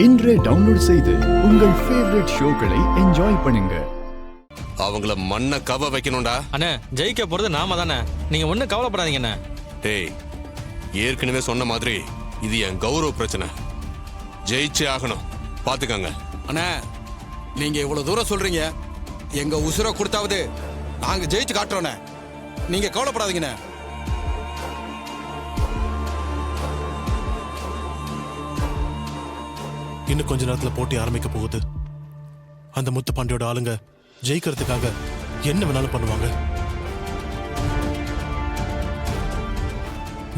இன்றே டவுன்லோட் செய்து உங்கள் ஃபேவரட் ஷோக்களை என்ஜாய் பண்ணுங்க. அவங்கள மண்ண கவ வைக்கணும்டா. அண்ணே ஜெயிக்க போறது நாம தானே, நீங்க ஒன்னும் கவலைப்படாதீங்க அண்ணே. டேய், ஏற்கனவே சொன்ன மாதிரி இது என் கௌரவ பிரச்சனை. ஜெயிச்சே ஆகணும், பாத்துக்கங்க. அண்ணா, நீங்க இவ்வளவு தூரம் சொல்றீங்க, எங்க உசுரை கொடுத்தாவது நாங்க ஜெயிச்சு காட்டுறோண்ணே. நீங்க கவலைப்படாதீங்கண்ணே. இன்னும் கொஞ்ச நேரத்துல போட்டி ஆரம்பிக்க போகுது. அந்த முத்துப்பாண்டியோட ஆளுங்க ஜெயிக்கிறதுக்காக என்ன வேணாலும் பண்ணுவாங்க.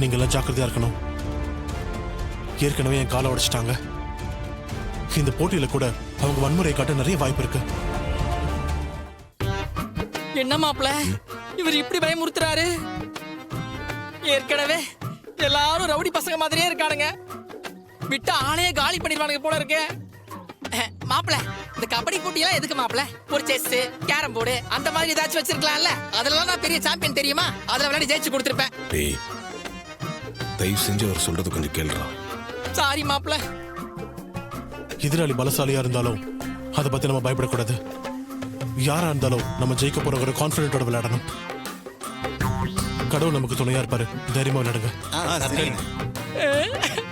நீங்க எல்லாம் ஜாக்கிரதையா இருக்கணும். ஏற்கனவே என் காலை உடைச்சிட்டாங்க. இந்த போட்டியில கூட அவங்க வன்முறை காட்ட நிறைய வாய்ப்பு இருக்கு. என்ன மாப்ள இவர் இப்படி பயமுறுத்துறாரு? ஏற்கனவே எல்லாரும் ரவுடி பசங்க மாதிரியே இருக்கானுங்க. விட்டு ஆளையே காலி பண்ணிடுவானுங்க போல இருக்கு. மாப்ள, இந்த கபடி போட்டியெல்லாம் எதுக்கு மாப்ள? ஒரு செஸ், கேரம் போர்டு அந்த மாதிரி ஏதாச்சும் வச்சிருக்கலாம்ல. அதெல்லாம் நான் பெரிய சாம்பியன் தெரியுமா? அதுல விளையாடி ஜெயிச்சு கொடுத்துருப்பேன். டேய், தயவு செஞ்சு அவர் சொல்றது கொஞ்சம் கேளுடா. சாரி மாப்ள. எதிராளி பலசாலியா இருந்தாலும் அதை பத்தி நம்ம பயப்படக்கூடாது. யாரா இருந்தாலும் நம்ம ஜெயிக்க போற ஒரு கான்பிடென்ட்டோட விளையாடணும். கடவுள் நமக்கு துணையா இருப்பாரு. தைரியமா விளையாடுங்க.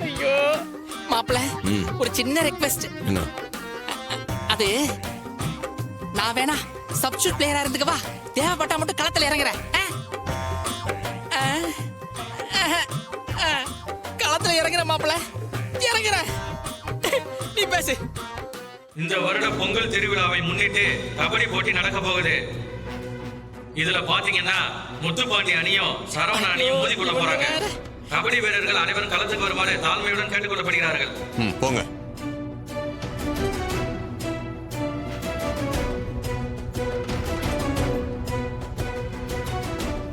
ஐயோ மாப்ள, ஒரு சின்ன ரெக்வெஸ்ட். என்ன? அது நான் வேணா சப்ஸ்டிட்யூட் பிளேயரா இருந்துக்கவா? தேவைப்பட்டா மட்டும் களத்துல இறங்குறேன். களத்துல இறங்குற மாப்ள, இறங்குற. நீ பேசு. இந்த வருட பொங்கல் திருவிழாவை முன்னிட்டு கபடி போட்டி நடக்க போகுது. இதுல பாத்தீங்கன்னா முத்துப்பாண்டி அணியும் சரவண அணியும் மோதி கொள்ள போறாங்க. கபடி வீரர்கள் அனைவரும் களத்துக்கு வருமாறு தாழ்மையுடன் கேட்டுக்கொள்ளப்படுகிறார்கள். போங்க.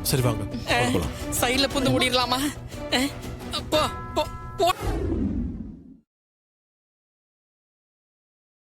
சரி வாங்க. சைடுல புந்து ஓடிடலாமா? போ.